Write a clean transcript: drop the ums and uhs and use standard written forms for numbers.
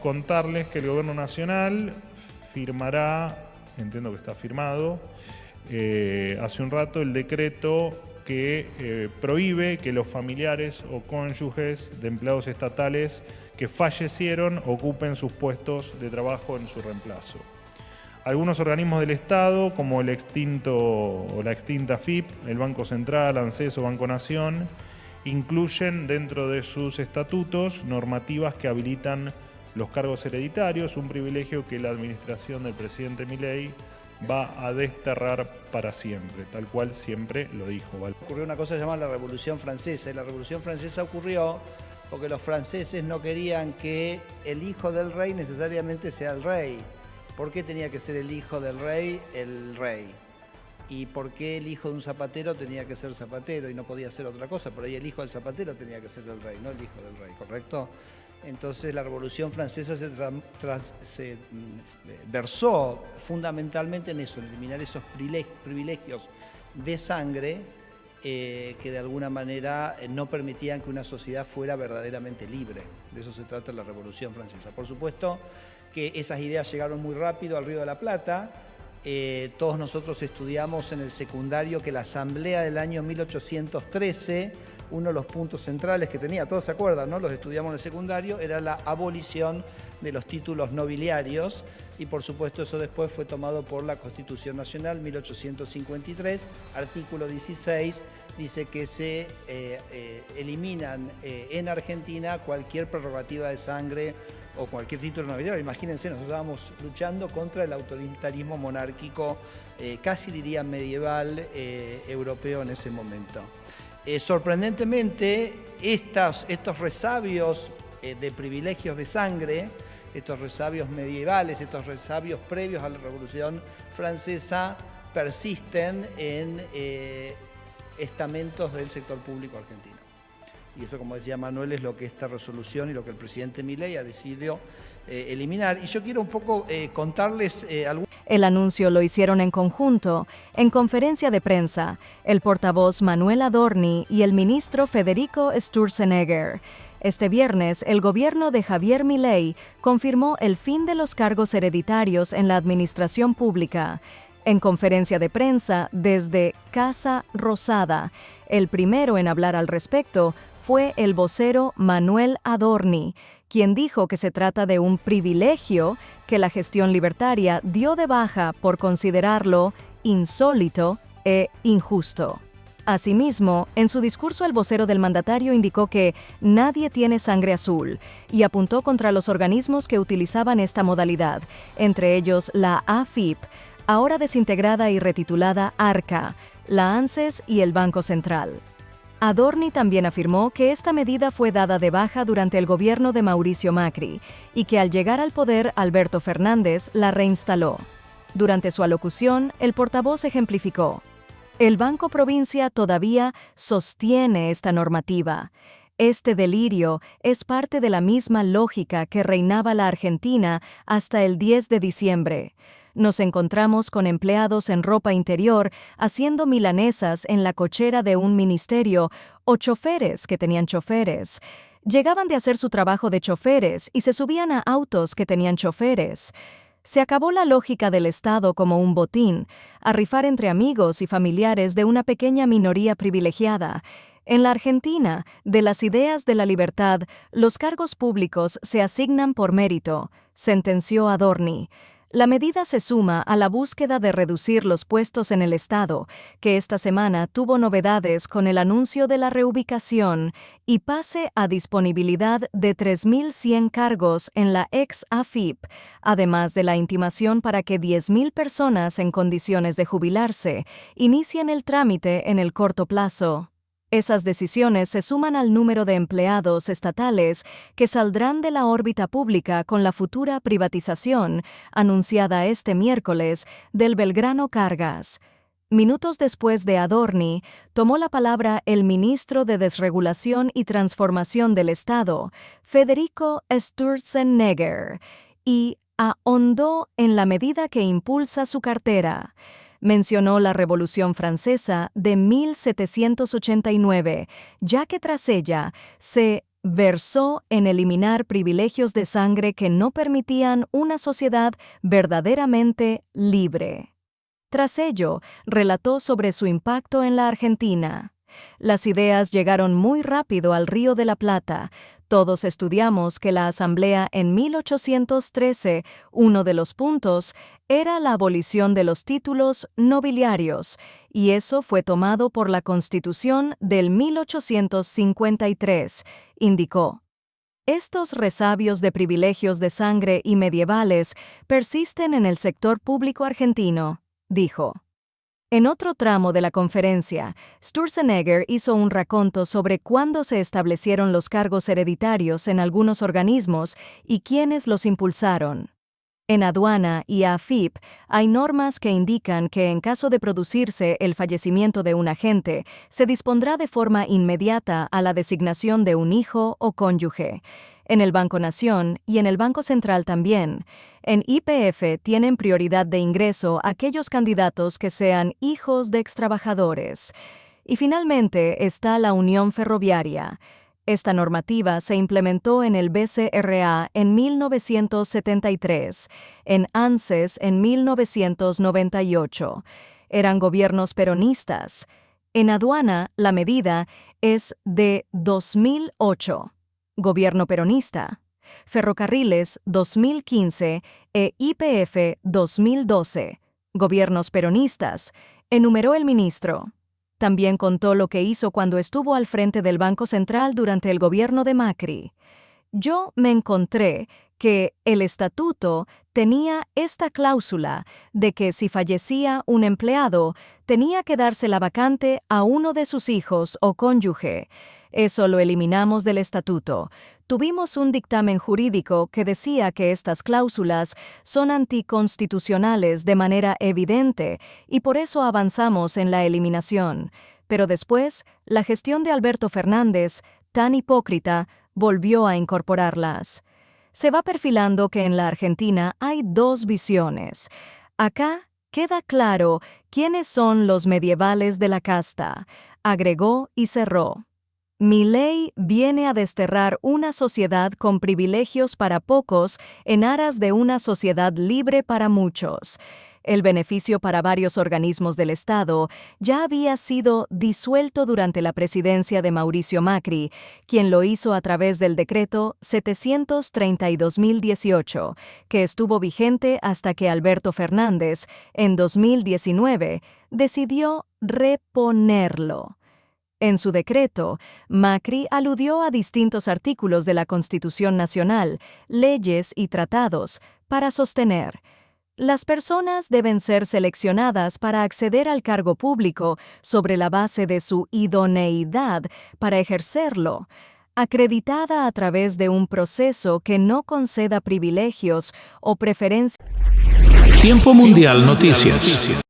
contarles que el Gobierno Nacional firmará, entiendo que está firmado, hace un rato el decreto que prohíbe que los familiares o cónyuges de empleados estatales que fallecieron ocupen sus puestos de trabajo en su reemplazo. Algunos organismos del Estado, como el extinto o la extinta AFIP, el Banco Central, ANSES o Banco Nación, incluyen dentro de sus estatutos normativas que habilitan los cargos hereditarios, un privilegio que la administración del presidente Milei va a desterrar para siempre, tal cual siempre lo dijo. Ocurrió una cosa llamada la Revolución Francesa, y la Revolución Francesa ocurrió porque los franceses no querían que el hijo del rey necesariamente sea el rey. ¿Por qué tenía que ser el hijo del rey el rey? ¿Y por qué el hijo de un zapatero tenía que ser zapatero y no podía ser otra cosa? Por ahí el hijo del zapatero tenía que ser el rey, no el hijo del rey, ¿correcto? Entonces la Revolución Francesa se versó fundamentalmente en eso, en eliminar esos privilegios de sangre que de alguna manera no permitían que una sociedad fuera verdaderamente libre. De eso se trata la Revolución Francesa. Por supuesto que esas ideas llegaron muy rápido al Río de la Plata. Todos nosotros estudiamos en el secundario que la Asamblea del año 1813, uno de los puntos centrales que tenía, todos se acuerdan, ¿no? Los estudiamos en el secundario, era la abolición de los títulos nobiliarios, y por supuesto eso después fue tomado por la Constitución Nacional 1853, artículo 16, dice que se eliminan en Argentina cualquier prerrogativa de sangre o cualquier título nobiliario. Imagínense, nosotros estábamos luchando contra el autoritarismo monárquico, casi diría medieval, europeo en ese momento. Sorprendentemente, estos resabios de privilegios de sangre, estos resabios medievales, estos resabios previos a la Revolución Francesa, persisten en estamentos del sector público argentino. Y eso, como decía Manuel, es lo que esta resolución y lo que el presidente Milei ha decidido eliminar. Y yo quiero un poco contarles algún... El anuncio lo hicieron en conjunto, en conferencia de prensa, el portavoz Manuel Adorni y el ministro Federico Sturzenegger. Este viernes, el gobierno de Javier Milei confirmó el fin de los cargos hereditarios en la administración pública. En conferencia de prensa desde Casa Rosada, el primero en hablar al respecto fue el vocero Manuel Adorni, quien dijo que se trata de un privilegio que la gestión libertaria dio de baja por considerarlo insólito e injusto. Asimismo, en su discurso el vocero del mandatario indicó que nadie tiene sangre azul y apuntó contra los organismos que utilizaban esta modalidad, entre ellos la AFIP, ahora desintegrada y retitulada ARCA, la ANSES y el Banco Central. Adorni también afirmó que esta medida fue dada de baja durante el gobierno de Mauricio Macri y que al llegar al poder Alberto Fernández la reinstaló. Durante su alocución, el portavoz ejemplificó: el Banco Provincia todavía sostiene esta normativa. Este delirio es parte de la misma lógica que reinaba la Argentina hasta el 10 de diciembre. Nos encontramos con empleados en ropa interior haciendo milanesas en la cochera de un ministerio o choferes que tenían choferes. Llegaban de hacer su trabajo de choferes y se subían a autos que tenían choferes. Se acabó la lógica del Estado como un botín, a rifar entre amigos y familiares de una pequeña minoría privilegiada. En la Argentina, de las ideas de la libertad, los cargos públicos se asignan por mérito, sentenció Adorni. La medida se suma a la búsqueda de reducir los puestos en el Estado, que esta semana tuvo novedades con el anuncio de la reubicación y pase a disponibilidad de 3.100 cargos en la ex-AFIP, además de la intimación para que 10.000 personas en condiciones de jubilarse inicien el trámite en el corto plazo. Esas decisiones se suman al número de empleados estatales que saldrán de la órbita pública con la futura privatización, anunciada este miércoles, del Belgrano Cargas. Minutos después de Adorni, tomó la palabra el ministro de Desregulación y Transformación del Estado, Federico Sturzenegger, y ahondó en la medida que impulsa su cartera. Mencionó la Revolución Francesa de 1789, ya que tras ella se versó en eliminar privilegios de sangre que no permitían una sociedad verdaderamente libre. Tras ello, relató sobre su impacto en la Argentina. Las ideas llegaron muy rápido al Río de la Plata. Todos estudiamos que la Asamblea en 1813, uno de los puntos, era la abolición de los títulos nobiliarios, y eso fue tomado por la Constitución del 1853, indicó. Estos resabios de privilegios de sangre y medievales persisten en el sector público argentino, dijo. En otro tramo de la conferencia, Sturzenegger hizo un raconto sobre cuándo se establecieron los cargos hereditarios en algunos organismos y quiénes los impulsaron. En aduana y AFIP hay normas que indican que en caso de producirse el fallecimiento de un agente, se dispondrá de forma inmediata a la designación de un hijo o cónyuge. En el Banco Nación y en el Banco Central también. En YPF tienen prioridad de ingreso aquellos candidatos que sean hijos de extrabajadores. Y finalmente está la Unión Ferroviaria. Esta normativa se implementó en el BCRA en 1973, en ANSES en 1998. Eran gobiernos peronistas. En aduana, la medida es de 2008. Gobierno peronista. Ferrocarriles 2015 e YPF 2012. Gobiernos peronistas, enumeró el ministro. También contó lo que hizo cuando estuvo al frente del Banco Central durante el gobierno de Macri. Yo me encontré que el estatuto tenía esta cláusula de que si fallecía un empleado, tenía que darse la vacante a uno de sus hijos o cónyuge. Eso lo eliminamos del estatuto. Tuvimos un dictamen jurídico que decía que estas cláusulas son anticonstitucionales de manera evidente y por eso avanzamos en la eliminación. Pero después, la gestión de Alberto Fernández, tan hipócrita, volvió a incorporarlas. Se va perfilando que en la Argentina hay dos visiones. Acá queda claro quiénes son los medievales de la casta, agregó y cerró. Milei viene a desterrar una sociedad con privilegios para pocos en aras de una sociedad libre para muchos. El beneficio para varios organismos del Estado ya había sido disuelto durante la presidencia de Mauricio Macri, quien lo hizo a través del decreto 732/18, que estuvo vigente hasta que Alberto Fernández, en 2019, decidió reponerlo. En su decreto, Macri aludió a distintos artículos de la Constitución Nacional, leyes y tratados para sostener: las personas deben ser seleccionadas para acceder al cargo público sobre la base de su idoneidad para ejercerlo, acreditada a través de un proceso que no conceda privilegios o preferencias. Tiempo Mundial Noticias.